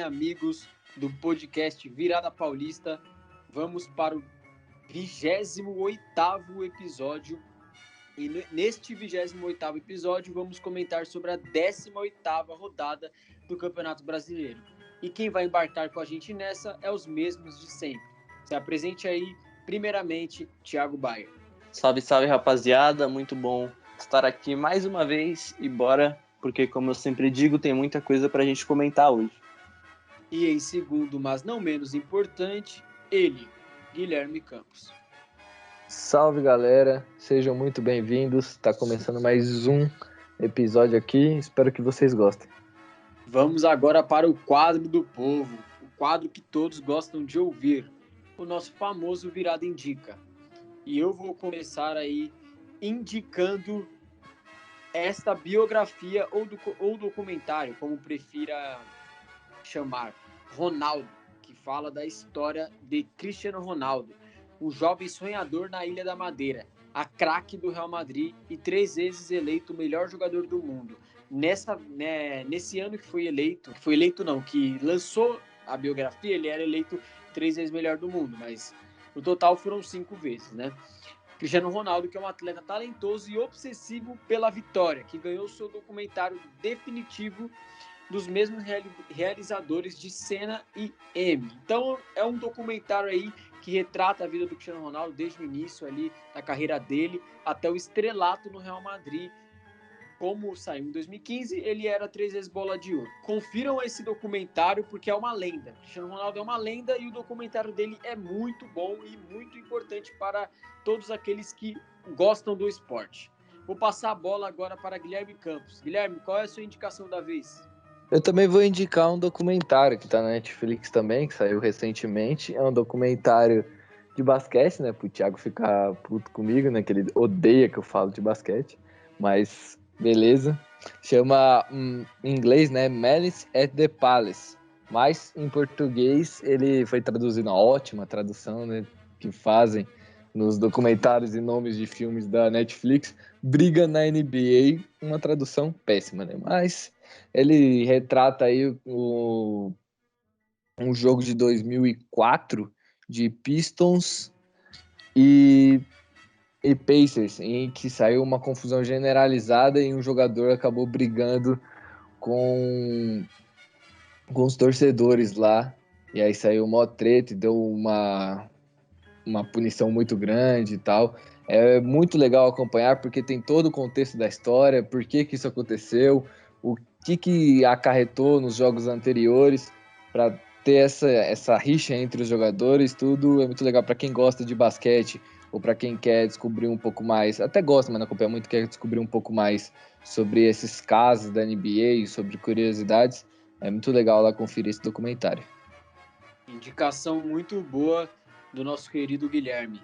amigos do podcast Virada Paulista. Vamos para o 28º episódio. E neste 28º episódio vamos comentar sobre a 18ª rodada do Campeonato Brasileiro. E quem vai embarcar com a gente nessa é os mesmos de sempre. Se apresente aí, primeiramente, Thiago Bayer. Salve, salve, rapaziada. Muito bom estar aqui mais uma vez e bora, porque como eu sempre digo, tem muita coisa pra gente comentar hoje. E em segundo, mas não menos importante, ele, Guilherme Campos. Salve, galera, sejam muito bem-vindos. Está começando mais um episódio aqui, espero que vocês gostem. Vamos agora para o quadro do povo, o quadro que todos gostam de ouvir, o nosso famoso Virada Indica. E eu vou começar aí indicando esta biografia ou documentário, como prefira chamar, Ronaldo, que fala da história de Cristiano Ronaldo, o jovem sonhador na Ilha da Madeira, a craque do Real Madrid e 3 vezes eleito o melhor jogador do mundo. Nesse ano que lançou a biografia, ele era eleito 3 vezes melhor do mundo, mas no total foram 5 vezes, né? Cristiano Ronaldo, que é um atleta talentoso e obsessivo pela vitória, que ganhou seu documentário definitivo dos mesmos realizadores de Senna e M. Então é um documentário aí que retrata a vida do Cristiano Ronaldo desde o início ali da carreira dele até o estrelato no Real Madrid. Como saiu em 2015, ele era 3 vezes bola de ouro. Confiram esse documentário porque é uma lenda. Cristiano Ronaldo é uma lenda e o documentário dele é muito bom e muito importante para todos aqueles que gostam do esporte. Vou passar a bola agora para Guilherme Campos. Guilherme, qual é a sua indicação da vez? Eu também vou indicar um documentário que está na Netflix também, que saiu recentemente. É um documentário de basquete, né? Pro Thiago ficar puto comigo, né? Que ele odeia que eu falo de basquete. Mas, beleza. Chama, em inglês, né? Malice at the Palace. Mas, em português, ele foi traduzido, uma ótima tradução, né? Que fazem nos documentários e nomes de filmes da Netflix. Briga na NBA, uma tradução péssima, né? Mas ele retrata aí um jogo de 2004 de Pistons e Pacers, em que saiu uma confusão generalizada e um jogador acabou brigando com os torcedores lá. E aí saiu mó treta e deu uma punição muito grande e tal. É muito legal acompanhar porque tem todo o contexto da história, por que isso aconteceu, o que acarretou nos jogos anteriores para ter essa rixa entre os jogadores. Tudo é muito legal para quem gosta de basquete ou para quem quer descobrir um pouco mais, até gosta, mas não acompanha muito, quer descobrir um pouco mais sobre esses casos da NBA, sobre curiosidades. É muito legal lá conferir esse documentário. Indicação muito boa do nosso querido Guilherme.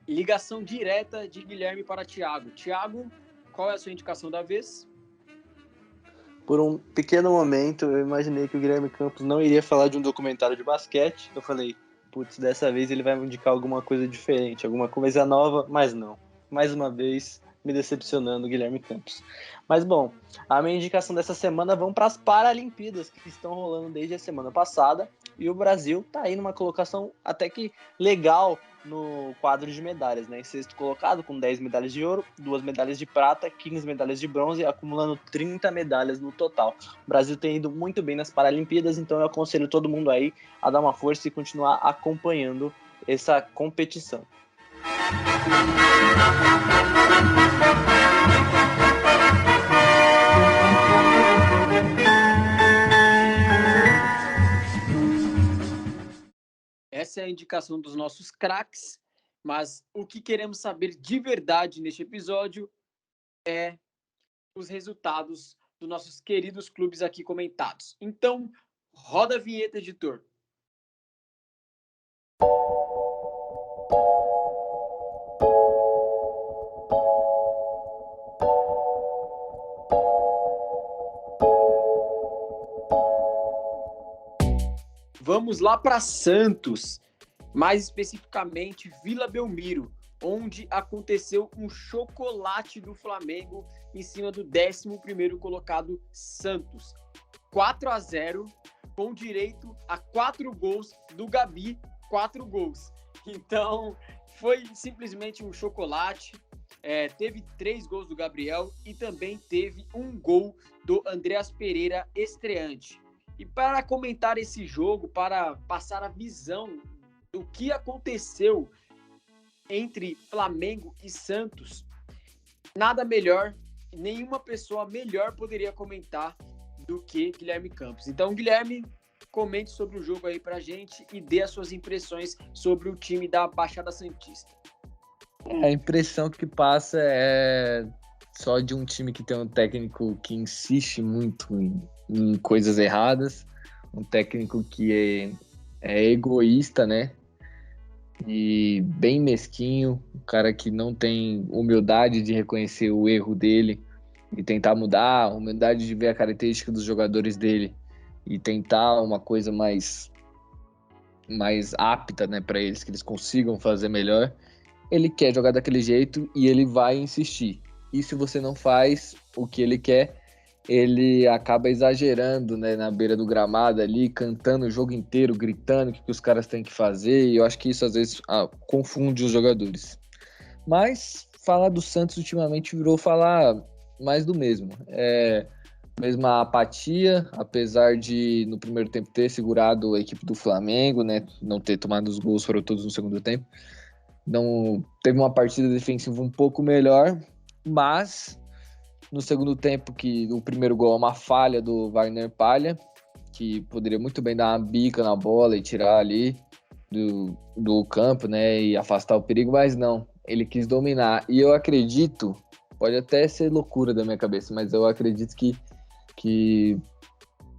Ligação direta de Guilherme para Thiago. Thiago, qual é a sua indicação da vez? Por um pequeno momento, eu imaginei que o Guilherme Campos não iria falar de um documentário de basquete. Eu falei, putz, dessa vez ele vai me indicar alguma coisa diferente, alguma coisa nova, mas não. Mais uma vez, me decepcionando, Guilherme Campos. Mas bom, a minha indicação dessa semana vão para as Paralimpíadas, que estão rolando desde a semana passada. E o Brasil está aí numa colocação até que legal no quadro de medalhas, né? Em sexto colocado, com 10 medalhas de ouro, 2 medalhas de prata, 15 medalhas de bronze, acumulando 30 medalhas no total. O Brasil tem ido muito bem nas Paralimpíadas, então eu aconselho todo mundo aí a dar uma força e continuar acompanhando essa competição. Essa é a indicação dos nossos craques, mas o que queremos saber de verdade neste episódio é os resultados dos nossos queridos clubes aqui comentados. Então, roda a vinheta, editor. Vamos lá para Santos, mais especificamente Vila Belmiro, onde aconteceu um chocolate do Flamengo em cima do 11º colocado Santos. 4-0, com direito a 4 gols do Gabi, 4 gols. Então, foi simplesmente um chocolate. Teve 3 gols do Gabriel e também teve um gol do Andreas Pereira, estreante. E para comentar esse jogo, para passar a visão do que aconteceu entre Flamengo e Santos, nada melhor, nenhuma pessoa melhor poderia comentar do que Guilherme Campos. Então, Guilherme, comente sobre o jogo aí pra gente e dê as suas impressões sobre o time da Baixada Santista. A impressão que passa é só de um time que tem um técnico que insiste muito em coisas erradas, um técnico que é egoísta, né? E bem mesquinho, um cara que não tem humildade de reconhecer o erro dele e tentar mudar, humildade de ver a característica dos jogadores dele e tentar uma coisa mais apta, né, para eles, que eles consigam fazer melhor. Ele quer jogar daquele jeito e ele vai insistir. E se você não faz o que ele quer, ele acaba exagerando, né, na beira do gramado ali, cantando o jogo inteiro, gritando o que os caras têm que fazer, e eu acho que isso às vezes confunde os jogadores. Mas falar do Santos ultimamente virou falar mais do mesmo. Mesma apatia, apesar de no primeiro tempo ter segurado a equipe do Flamengo, né, não ter tomado os gols, foram todos no segundo tempo. Não teve uma partida defensiva um pouco melhor, mas no segundo tempo, que o primeiro gol é uma falha do Wagner Palha, que poderia muito bem dar uma bica na bola e tirar ali do campo, né, e afastar o perigo, mas não, ele quis dominar. E eu acredito, pode até ser loucura da minha cabeça, mas eu acredito que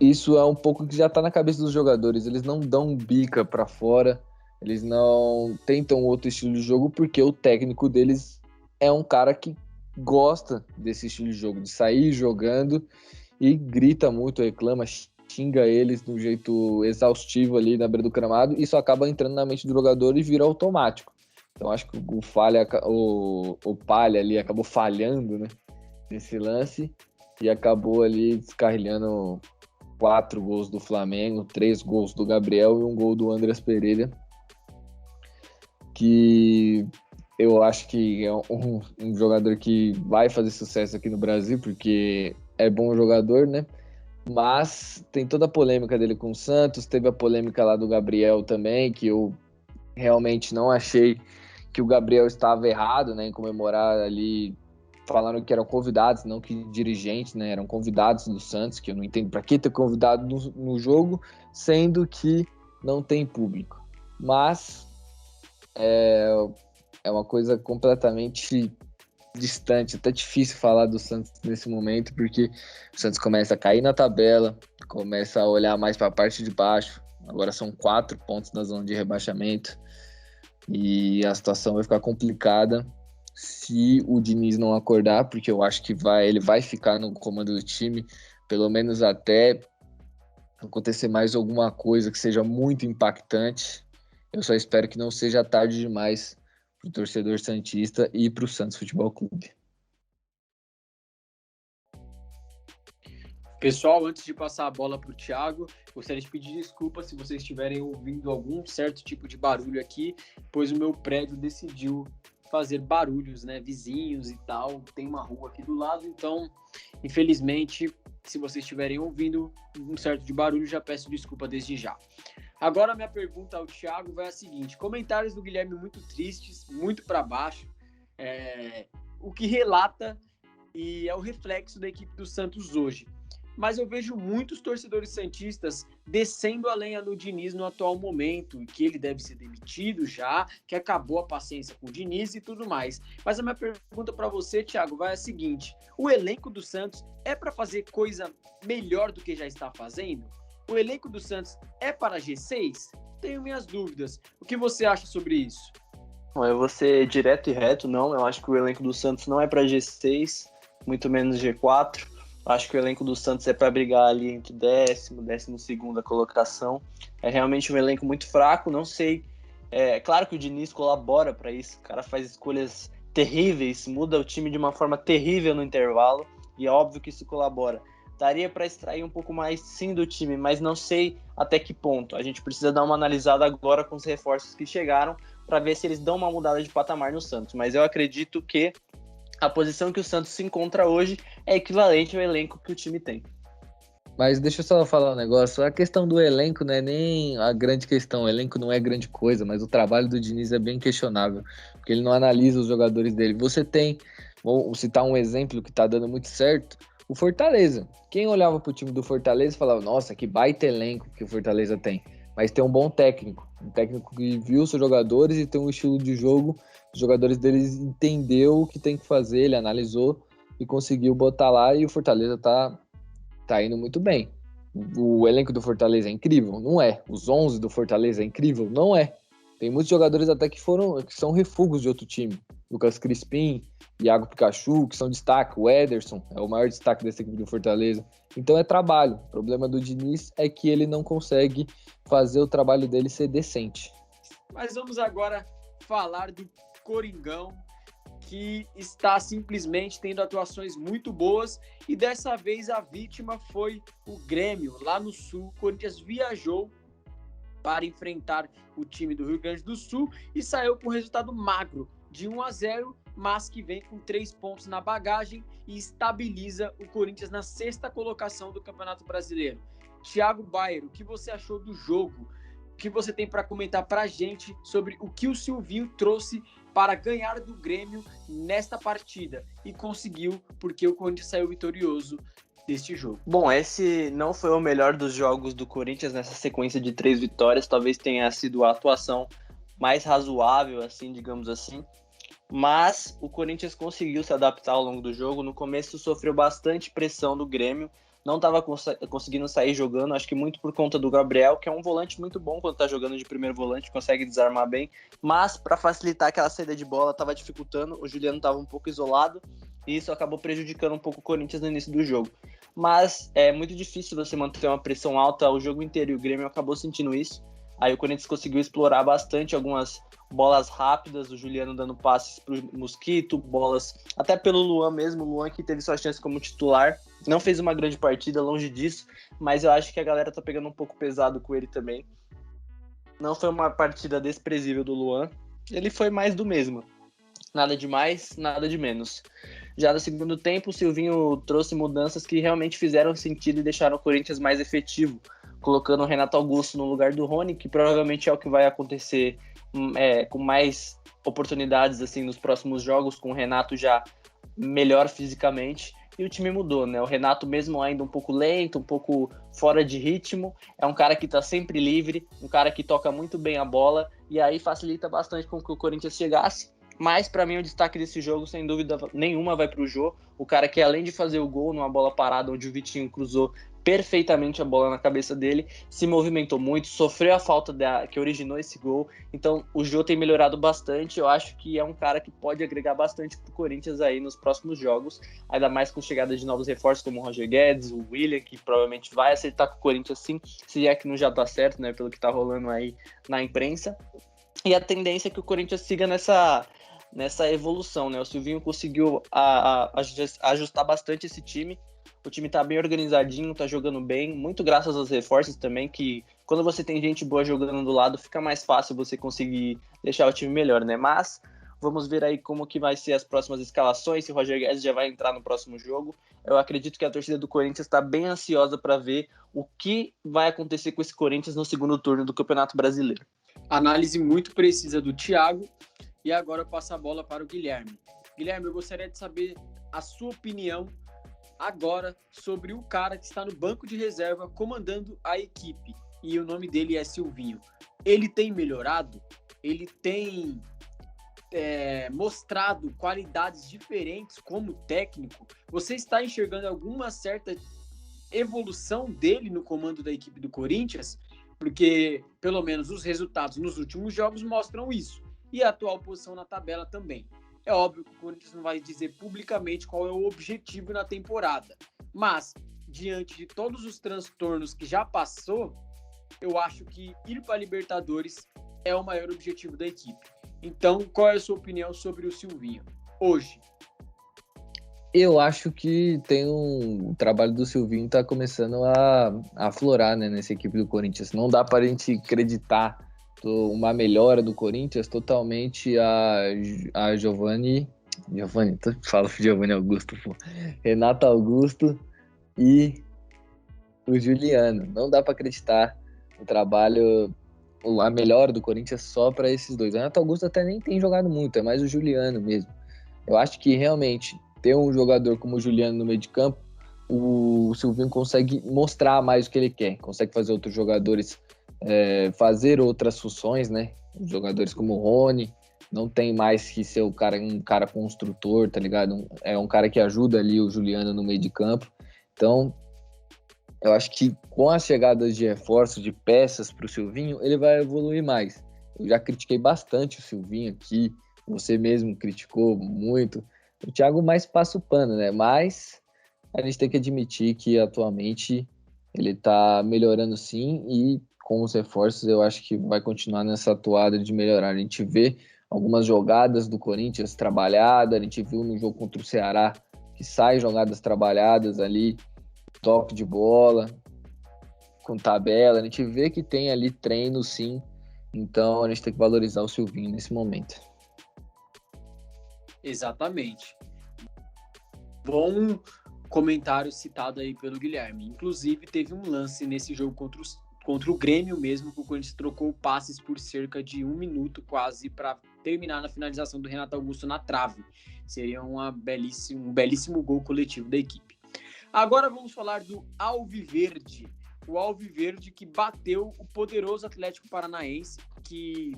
isso é um pouco que já tá na cabeça dos jogadores. Eles não dão bica pra fora, eles não tentam outro estilo de jogo, porque o técnico deles é um cara que gosta desse estilo de jogo, de sair jogando e grita muito, reclama, xinga eles de um jeito exaustivo ali na beira do gramado. Isso acaba entrando na mente do jogador e vira automático. Então acho que o Palha ali acabou falhando, né, nesse lance e acabou ali descarrilhando 4 gols do Flamengo, 3 gols do Gabriel e um gol do Andreas Pereira, que eu acho que é um jogador que vai fazer sucesso aqui no Brasil, porque é bom jogador, né? Mas tem toda a polêmica dele com o Santos, teve a polêmica lá do Gabriel também, que eu realmente não achei que o Gabriel estava errado, né, em comemorar ali, falando que eram convidados, não que dirigentes, né, eram convidados do Santos, que eu não entendo para que ter convidado no jogo, sendo que não tem público. Mas é uma coisa completamente distante, até difícil falar do Santos nesse momento, porque o Santos começa a cair na tabela, começa a olhar mais para a parte de baixo. Agora são 4 pontos na zona de rebaixamento e a situação vai ficar complicada se o Diniz não acordar, porque eu acho que ele vai ficar no comando do time, pelo menos até acontecer mais alguma coisa que seja muito impactante. Eu só espero que não seja tarde demais para o torcedor santista e para o Santos Futebol Clube. Pessoal, antes de passar a bola para o Thiago, gostaria de pedir desculpa se vocês estiverem ouvindo algum certo tipo de barulho aqui, pois o meu prédio decidiu fazer barulhos, né, vizinhos e tal. Tem uma rua aqui do lado, então, infelizmente, se vocês estiverem ouvindo um certo de barulho, já peço desculpa desde já. Agora, minha pergunta ao Thiago vai a seguinte: comentários do Guilherme muito tristes, muito para baixo, o que relata e é o reflexo da equipe do Santos hoje. Mas eu vejo muitos torcedores santistas descendo a lenha no Diniz no atual momento, que ele deve ser demitido já, que acabou a paciência com o Diniz e tudo mais. Mas a minha pergunta para você, Thiago, vai a seguinte: o elenco do Santos é para fazer coisa melhor do que já está fazendo? O elenco do Santos é para G6? Tenho minhas dúvidas. O que você acha sobre isso? Eu vou ser direto e reto, não. Eu acho que o elenco do Santos não é para G6, muito menos G4. Acho que o elenco do Santos é para brigar ali entre 12ª colocação. É realmente um elenco muito fraco, não sei. É claro que o Diniz colabora para isso. O cara faz escolhas terríveis, muda o time de uma forma terrível no intervalo, e é óbvio que isso colabora. daria para extrair um pouco mais sim do time, mas não sei até que ponto. A gente precisa dar uma analisada agora com os reforços que chegaram para ver se eles dão uma mudada de patamar no Santos. Mas eu acredito que a posição que o Santos se encontra hoje é equivalente ao elenco que o time tem. Mas deixa eu só falar um negócio. A questão do elenco não é nem a grande questão. O elenco não é grande coisa, mas o trabalho do Diniz é bem questionável, porque ele não analisa os jogadores dele. Você tem, vou citar um exemplo que tá dando muito certo, o Fortaleza. Quem olhava pro time do Fortaleza falava, nossa, que baita elenco que o Fortaleza tem. Mas tem um bom técnico. Um técnico que viu os seus jogadores e tem um estilo de jogo. Os jogadores deles entendeu o que tem que fazer, ele analisou e conseguiu botar lá, e o Fortaleza tá indo muito bem. O elenco do Fortaleza é incrível? Não é. Os 11 do Fortaleza é incrível? Não é. Tem muitos jogadores até que são refugos de outro time. Lucas Crispim, Iago Pikachu, que são destaque. O Ederson é o maior destaque dessa equipe do Fortaleza. Então é trabalho. O problema do Diniz é que ele não consegue fazer o trabalho dele ser decente. Mas vamos agora falar do Coringão, que está simplesmente tendo atuações muito boas, e dessa vez a vítima foi o Grêmio, lá no Sul. O Corinthians viajou para enfrentar o time do Rio Grande do Sul e saiu com um resultado magro de 1-0, mas que vem com 3 pontos na bagagem e estabiliza o Corinthians na 6ª colocação do Campeonato Brasileiro. Thiago Bayer, o que você achou do jogo? O que você tem para comentar para a gente sobre o que o Silvinho trouxe para ganhar do Grêmio nesta partida? E conseguiu, porque o Corinthians saiu vitorioso deste jogo. Bom, esse não foi o melhor dos jogos do Corinthians nessa sequência de 3 vitórias. Talvez tenha sido a atuação mais razoável, assim, digamos assim. Mas o Corinthians conseguiu se adaptar ao longo do jogo. No começo sofreu bastante pressão do Grêmio. Não estava conseguindo sair jogando, acho que muito por conta do Gabriel, que é um volante muito bom quando está jogando de primeiro volante, consegue desarmar bem, mas para facilitar aquela saída de bola estava dificultando, o Juliano estava um pouco isolado, e isso acabou prejudicando um pouco o Corinthians no início do jogo. Mas é muito difícil você manter uma pressão alta o jogo inteiro, e o Grêmio acabou sentindo isso. Aí o Corinthians conseguiu explorar bastante algumas bolas rápidas, o Juliano dando passes para o Mosquito, bolas até pelo Luan mesmo, o Luan que teve sua chance como titular, não fez uma grande partida, longe disso, mas eu acho que a galera tá pegando um pouco pesado com ele também. Não foi uma partida desprezível do Luan, ele foi mais do mesmo, nada de mais, nada de menos. Já no segundo tempo, o Silvinho trouxe mudanças que realmente fizeram sentido e deixaram o Corinthians mais efetivo, colocando o Renato Augusto no lugar do Rony, que provavelmente é o que vai acontecer com mais oportunidades assim nos próximos jogos, com o Renato já melhor fisicamente, e o time mudou, né? O Renato, mesmo ainda um pouco lento, um pouco fora de ritmo, é um cara que tá sempre livre, um cara que toca muito bem a bola, e aí facilita bastante com que o Corinthians chegasse. Mas para mim o destaque desse jogo, sem dúvida nenhuma, vai pro Jô, o cara que além de fazer o gol numa bola parada onde o Vitinho cruzou perfeitamente a bola na cabeça dele, se movimentou muito, sofreu a falta que originou esse gol, então o Jô tem melhorado bastante. Eu acho que é um cara que pode agregar bastante pro Corinthians aí nos próximos jogos, ainda mais com chegada de novos reforços como o Roger Guedes, o William, que provavelmente vai acertar com o Corinthians sim, se é que não já tá certo, né, pelo que tá rolando aí na imprensa, e a tendência é que o Corinthians siga nessa evolução, né? O Silvinho conseguiu ajustar bastante esse time. O time tá bem organizadinho, tá jogando bem, muito graças aos reforços também, que quando você tem gente boa jogando do lado, fica mais fácil você conseguir deixar o time melhor, né? Mas vamos ver aí como que vai ser as próximas escalações, se o Roger Guedes já vai entrar no próximo jogo. Eu acredito que a torcida do Corinthians está bem ansiosa para ver o que vai acontecer com esse Corinthians no segundo turno do Campeonato Brasileiro. Análise muito precisa do Thiago. E agora eu passo a bola para o Guilherme. Guilherme, eu gostaria de saber a sua opinião agora sobre o cara que está no banco de reserva comandando a equipe. E o nome dele é Silvinho. Ele tem melhorado? Ele tem mostrado qualidades diferentes como técnico? Você está enxergando alguma certa evolução dele no comando da equipe do Corinthians? Porque, pelo menos, os resultados nos últimos jogos mostram isso. E a atual posição na tabela também. É óbvio que o Corinthians não vai dizer publicamente qual é o objetivo na temporada, mas, diante de todos os transtornos que já passou, eu acho que ir para a Libertadores é o maior objetivo da equipe. Então, qual é a sua opinião sobre o Silvinho hoje? Eu acho que o trabalho do Silvinho tá começando a aflorar, né, nessa equipe do Corinthians. Não dá pra gente acreditar uma melhora do Corinthians totalmente a Giovanni, fala Giovanni Augusto, pô. Renato Augusto e o Juliano. Não dá pra acreditar o trabalho, a melhora do Corinthians só para esses dois. O Renato Augusto até nem tem jogado muito, é mais o Juliano mesmo. Eu acho que realmente ter um jogador como o Juliano no meio de campo, o Silvinho consegue mostrar mais o que ele quer, consegue fazer outros jogadores fazer outras funções, né? Os jogadores como o Rony, não tem mais que ser um cara construtor, tá ligado? É um cara que ajuda ali o Juliano no meio de campo. Então, eu acho que com as chegadas de reforços, de peças para o Silvinho, ele vai evoluir mais. Eu já critiquei bastante o Silvinho aqui, você mesmo criticou muito. O Thiago mais passa o pano, né? Mas a gente tem que admitir que atualmente ele tá melhorando sim, e com os reforços eu acho que vai continuar nessa toada de melhorar. A gente vê algumas jogadas do Corinthians trabalhadas, a gente viu no jogo contra o Ceará que sai jogadas trabalhadas ali, toque de bola, com tabela, a gente vê que tem ali treino sim, então a gente tem que valorizar o Silvinho nesse momento. Exatamente. Bom comentário citado aí pelo Guilherme. Inclusive, teve um lance nesse jogo contra o Grêmio mesmo, que o Corinthians trocou passes por cerca de 1 minuto quase para terminar na finalização do Renato Augusto na trave. Seria um belíssimo gol coletivo da equipe. Agora vamos falar do Alviverde. O Alviverde que bateu o poderoso Atlético Paranaense, que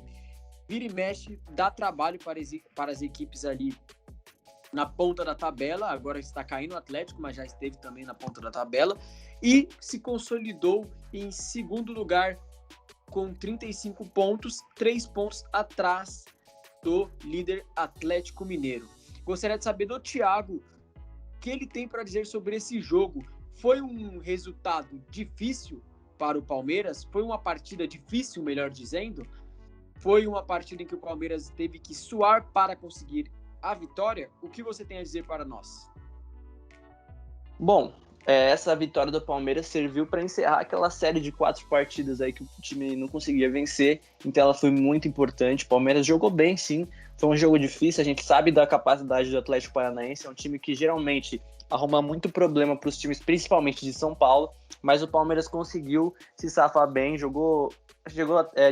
vira e mexe, dá trabalho para as equipes ali na ponta da tabela. Agora está caindo o Atlético, mas já esteve também na ponta da tabela. E se consolidou em segundo lugar com 35 pontos, 3 pontos atrás do líder Atlético Mineiro. Gostaria de saber do Thiago o que ele tem para dizer sobre esse jogo. Foi um resultado difícil para o Palmeiras? Foi uma partida difícil, melhor dizendo? Foi uma partida em que o Palmeiras teve que suar para conseguir a vitória? O que você tem a dizer para nós? Bom, essa vitória do Palmeiras serviu para encerrar aquela série de 4 partidas aí que o time não conseguia vencer, então ela foi muito importante. O Palmeiras jogou bem, sim, foi um jogo difícil, a gente sabe da capacidade do Atlético Paranaense, é um time que geralmente arruma muito problema para os times, principalmente de São Paulo, mas o Palmeiras conseguiu se safar bem, jogou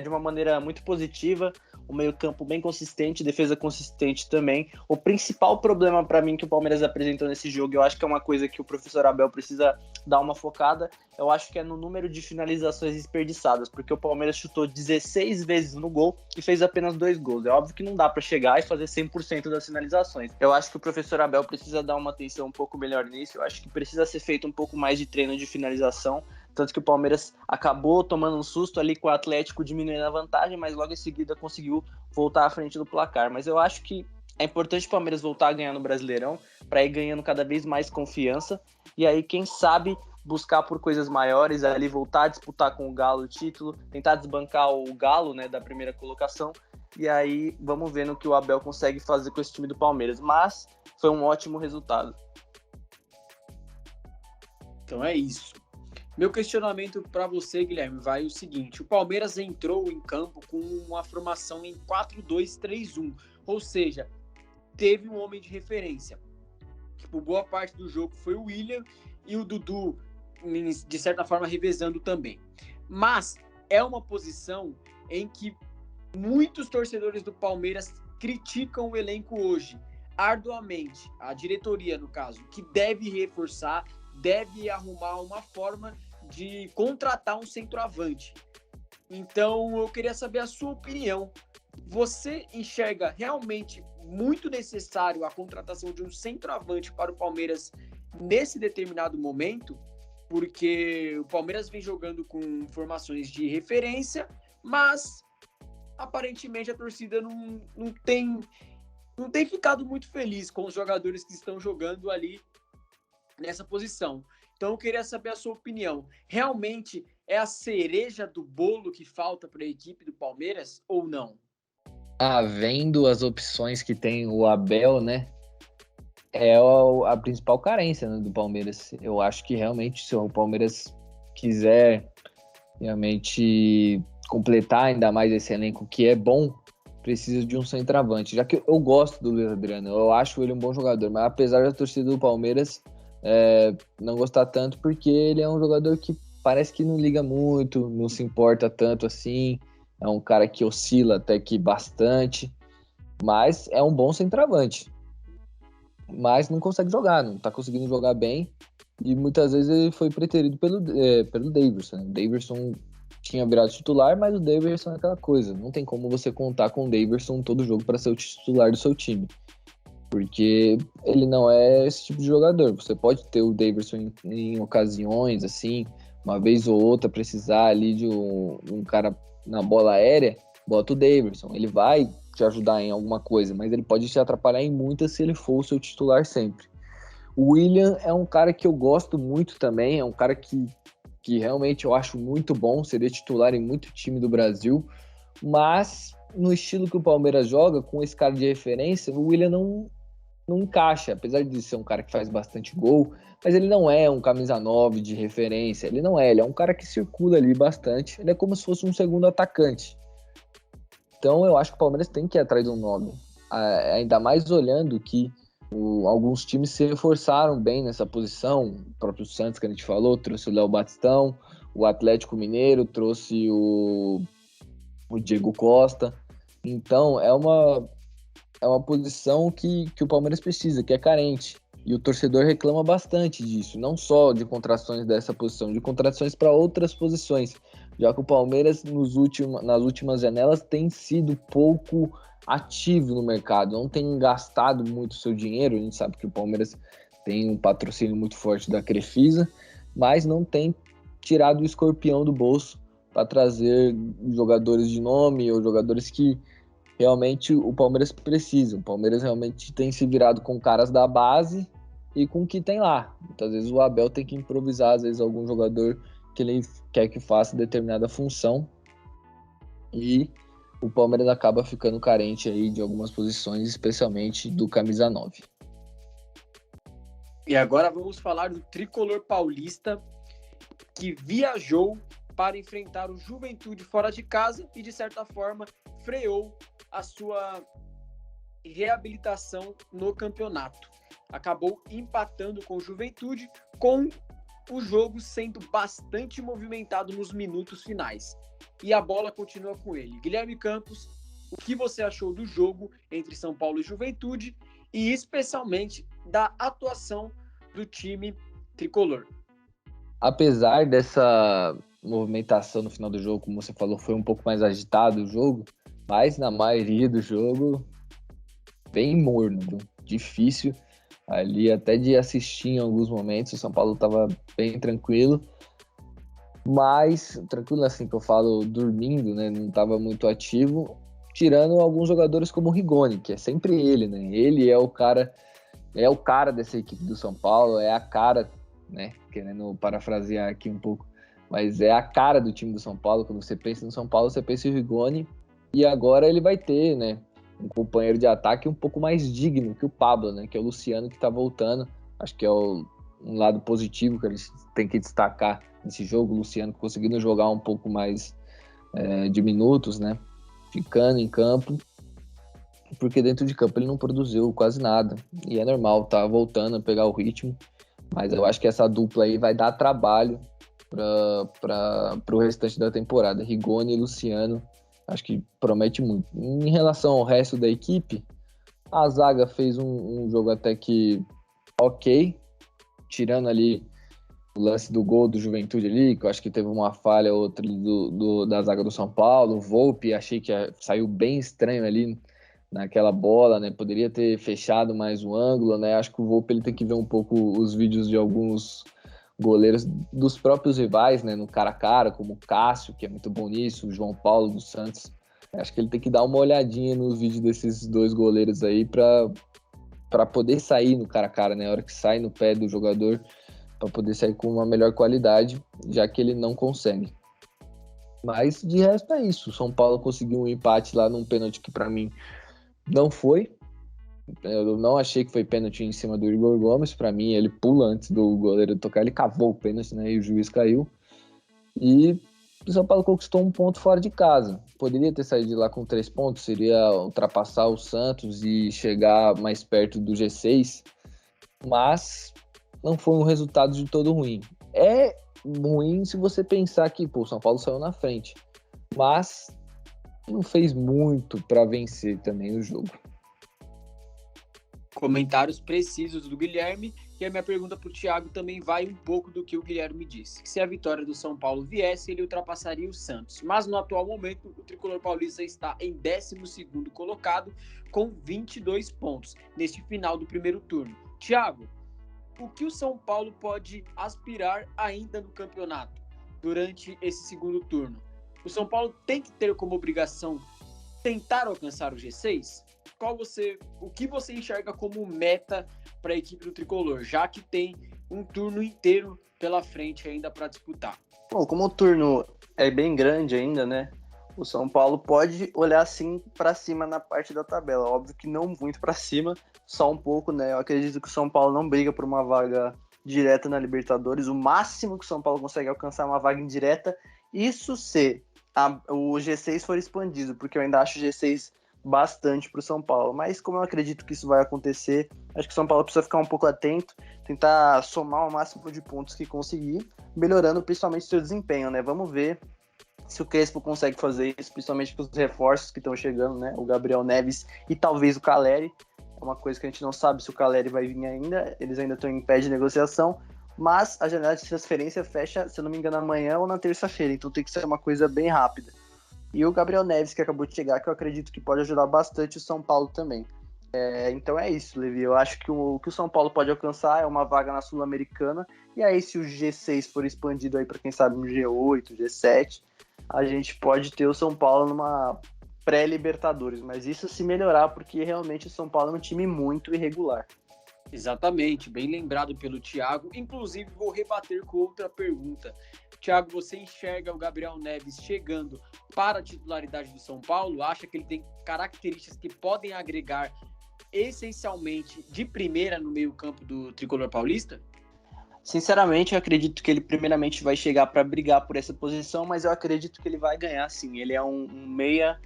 de uma maneira muito positiva, o meio-campo bem consistente, defesa consistente também. O principal problema para mim que o Palmeiras apresentou nesse jogo, eu acho que é uma coisa que o professor Abel precisa dar uma focada, eu acho que é no número de finalizações desperdiçadas, porque o Palmeiras chutou 16 vezes no gol e fez apenas 2 gols. É óbvio que não dá para chegar e fazer 100% das finalizações. Eu acho que o professor Abel precisa dar uma atenção um pouco melhor nisso, eu acho que precisa ser feito um pouco mais de treino de finalização, tanto que o Palmeiras acabou tomando um susto ali com o Atlético diminuindo a vantagem, mas logo em seguida conseguiu voltar à frente do placar. Mas eu acho que é importante o Palmeiras voltar a ganhar no Brasileirão, para ir ganhando cada vez mais confiança, e aí quem sabe buscar por coisas maiores, ali voltar a disputar com o Galo o título, tentar desbancar o Galo, né, da primeira colocação, e aí vamos ver no que o Abel consegue fazer com esse time do Palmeiras. Mas foi um ótimo resultado. Então é isso. Meu questionamento para você, Guilherme, vai o seguinte: o Palmeiras entrou em campo com uma formação em 4-2-3-1, ou seja, teve um homem de referência. Por boa parte do jogo foi o William e o Dudu, de certa forma, revezando também. Mas é uma posição em que muitos torcedores do Palmeiras criticam o elenco hoje, arduamente. A diretoria, no caso, que deve reforçar, deve arrumar uma forma de contratar um centroavante. Então, eu queria saber a sua opinião. Você enxerga realmente muito necessário a contratação de um centroavante para o Palmeiras nesse determinado momento? Porque o Palmeiras vem jogando com formações de referência, mas aparentemente a torcida não tem ficado muito feliz com os jogadores que estão jogando ali nessa posição. Então eu queria saber a sua opinião. Realmente é a cereja do bolo que falta para a equipe do Palmeiras ou não? Vendo as opções que tem o Abel, né? é a principal carência, né, do Palmeiras. Eu acho que realmente, se o Palmeiras quiser realmente completar ainda mais esse elenco que é bom, precisa de um centroavante. Já que eu gosto do Luiz Adriano, eu acho ele um bom jogador, mas apesar da torcida do Palmeiras não gostar tanto, porque ele é um jogador que parece que não liga muito, não se importa tanto assim, é um cara que oscila até que bastante, mas é um bom centroavante. Mas não consegue jogar, não tá conseguindo jogar bem, e muitas vezes ele foi preterido pelo Daverson. O Daverson tinha virado titular, mas o Daverson é aquela coisa, não tem como você contar com o Daverson todo jogo para ser o titular do seu time, porque ele não é esse tipo de jogador. Você pode ter o Daverson em ocasiões, assim, uma vez ou outra, precisar ali de um cara na bola aérea, bota o Daverson, ele vai te ajudar em alguma coisa, mas ele pode te atrapalhar em muitas se ele for o seu titular sempre. O William é um cara que eu gosto muito também, é um cara que realmente eu acho muito bom, seria titular em muito time do Brasil, mas no estilo que o Palmeiras joga, com esse cara de referência, o William não encaixa, apesar de ser um cara que faz bastante gol, mas ele não é um camisa 9 de referência, ele é um cara que circula ali bastante, ele é como se fosse um segundo atacante. Então eu acho que o Palmeiras tem que ir atrás de um nome, ainda mais olhando que alguns times se reforçaram bem nessa posição. O próprio Santos, que a gente falou, trouxe o Léo Batistão, o Atlético Mineiro trouxe o Diego Costa. Então é uma posição que o Palmeiras precisa, que é carente. E o torcedor reclama bastante disso, não só de contratações dessa posição, de contratações para outras posições, já que o Palmeiras nas últimas janelas tem sido pouco ativo no mercado, não tem gastado muito seu dinheiro. A gente sabe que o Palmeiras tem um patrocínio muito forte da Crefisa, mas não tem tirado o escorpião do bolso para trazer jogadores de nome ou jogadores que realmente o Palmeiras precisa. O Palmeiras realmente tem se virado com caras da base e com o que tem lá. Muitas vezes o Abel tem que improvisar, às vezes, algum jogador que ele quer que faça determinada função, e o Palmeiras acaba ficando carente aí de algumas posições, especialmente do camisa 9. E agora vamos falar do tricolor paulista, que viajou para enfrentar o Juventude fora de casa e, de certa forma, freou a sua reabilitação no campeonato. Acabou empatando com o Juventude, com o jogo sendo bastante movimentado nos minutos finais. E a bola continua com ele. Guilherme Campos, o que você achou do jogo entre São Paulo e Juventude e especialmente da atuação do time tricolor? Apesar dessa movimentação no final do jogo, como você falou, foi um pouco mais agitado o jogo, mas na maioria do jogo, bem morno, viu? Difícil ali até de assistir em alguns momentos. O São Paulo estava bem tranquilo, mas tranquilo assim que eu falo, dormindo, né? Não estava muito ativo, tirando alguns jogadores como o Rigoni, que é sempre ele, né? Ele é o cara dessa equipe do São Paulo, é a cara, né? Querendo parafrasear aqui um pouco, mas é a cara do time do São Paulo. Quando você pensa no São Paulo, você pensa em Rigoni, e agora ele vai ter, né, um companheiro de ataque um pouco mais digno que o Pablo, né, que é o Luciano, que tá voltando. Acho que é um lado positivo que eles têm que destacar nesse jogo. O Luciano conseguindo jogar um pouco mais de minutos, né, ficando em campo, porque dentro de campo ele não produziu quase nada, e é normal, tá voltando a pegar o ritmo, mas eu acho que essa dupla aí vai dar trabalho para o restante da temporada. Rigoni e Luciano, acho que promete muito. Em relação ao resto da equipe, a zaga fez um jogo até que ok, tirando ali o lance do gol do Juventude ali, que eu acho que teve uma falha ou outra da zaga do São Paulo. O Volpi, achei que saiu bem estranho ali naquela bola, né? Poderia ter fechado mais o ângulo, né? Acho que o Volpi ele tem que ver um pouco os vídeos de alguns goleiros dos próprios rivais, né? No cara a cara, como o Cássio, que é muito bom nisso, o João Paulo do Santos. Acho que ele tem que dar uma olhadinha nos vídeos desses dois goleiros aí para poder sair no cara a cara, né? A hora que sai no pé do jogador, para poder sair com uma melhor qualidade, já que ele não consegue. Mas de resto é isso. O São Paulo conseguiu um empate lá num pênalti que para mim não foi. Eu não achei que foi pênalti em cima do Igor Gomes. Pra mim, ele pula antes do goleiro tocar, ele cavou o pênalti, né? E o juiz caiu. E o São Paulo conquistou um ponto fora de casa. Poderia ter saído de lá com 3 pontos, seria ultrapassar o Santos e chegar mais perto do G6, mas não foi um resultado de todo ruim. É ruim se você pensar que o São Paulo saiu na frente, mas não fez muito para vencer também o jogo. Comentários precisos do Guilherme, e a minha pergunta para o Thiago também vai um pouco do que o Guilherme disse. Se a vitória do São Paulo viesse, ele ultrapassaria o Santos. Mas no atual momento, o tricolor paulista está em 12º colocado, com 22 pontos, neste final do primeiro turno. Thiago, o que o São Paulo pode aspirar ainda no campeonato durante esse segundo turno? O São Paulo tem que ter como obrigação tentar alcançar o G6? O que você enxerga como meta para a equipe do tricolor, já que tem um turno inteiro pela frente ainda para disputar? Bom, como o turno é bem grande ainda, né? O São Paulo pode olhar assim para cima na parte da tabela. Óbvio que não muito para cima, só um pouco, né? Eu acredito que o São Paulo não briga por uma vaga direta na Libertadores. O máximo que o São Paulo consegue alcançar é uma vaga indireta. Isso se o G6 for expandido, porque eu ainda acho o G6 bastante para o São Paulo, mas como eu acredito que isso vai acontecer, acho que o São Paulo precisa ficar um pouco atento, tentar somar o máximo de pontos que conseguir, melhorando principalmente seu desempenho, né? Vamos ver se o Crespo consegue fazer isso, principalmente com os reforços que estão chegando, né? O Gabriel Neves e talvez o Caleri. É uma coisa que a gente não sabe se o Caleri vai vir ainda, eles ainda estão em pé de negociação, mas a janela de transferência fecha, se eu não me engano, amanhã ou na terça-feira, então tem que ser uma coisa bem rápida. E o Gabriel Neves, que acabou de chegar, que eu acredito que pode ajudar bastante o São Paulo também. Então é isso, Levi. Eu acho que o São Paulo pode alcançar é uma vaga na Sul-Americana. E aí, se o G6 for expandido aí para quem sabe um G8, G7, a gente pode ter o São Paulo numa pré-Libertadores. Mas isso se melhorar, porque realmente o São Paulo é um time muito irregular. Exatamente, bem lembrado pelo Thiago. Inclusive, vou rebater com outra pergunta. Thiago, você enxerga o Gabriel Neves chegando para a titularidade do São Paulo? Acha que ele tem características que podem agregar essencialmente de primeira no meio-campo do tricolor paulista? Sinceramente, eu acredito que ele primeiramente vai chegar para brigar por essa posição, mas eu acredito que ele vai ganhar sim. Ele é um meia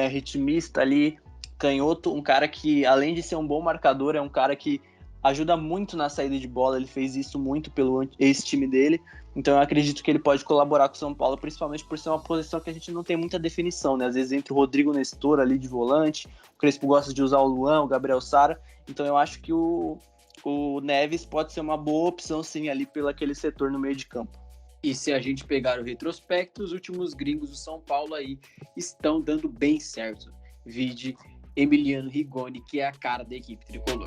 ritmista ali, canhoto, um cara que, além de ser um bom marcador, é um cara que ajuda muito na saída de bola, ele fez isso muito pelo ex-time dele, então eu acredito que ele pode colaborar com o São Paulo, principalmente por ser uma posição que a gente não tem muita definição, né? Às vezes entra o Rodrigo Nestor ali de volante, o Crespo gosta de usar o Luan, o Gabriel Sara, então eu acho que o Neves pode ser uma boa opção sim ali pelo aquele setor no meio de campo. E se a gente pegar o retrospecto, os últimos gringos do São Paulo aí estão dando bem certo. Vide Emiliano Rigoni, que é a cara da equipe tricolor.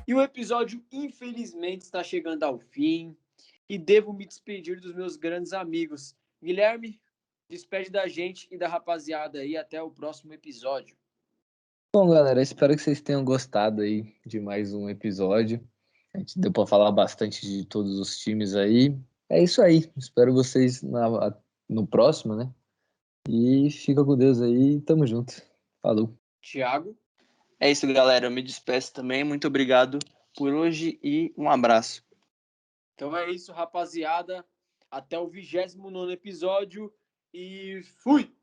E o episódio, infelizmente, está chegando ao fim e devo me despedir dos meus grandes amigos. Guilherme, despede da gente e da rapaziada aí até o próximo episódio. Bom, galera, espero que vocês tenham gostado aí de mais um episódio. A gente deu para falar bastante de todos os times aí. É isso aí. Espero vocês no próximo, né? E fica com Deus aí. Tamo junto. Falou. Thiago? É isso, galera. Eu me despeço também. Muito obrigado por hoje e um abraço. Então é isso, rapaziada. Até o 29º episódio e fui!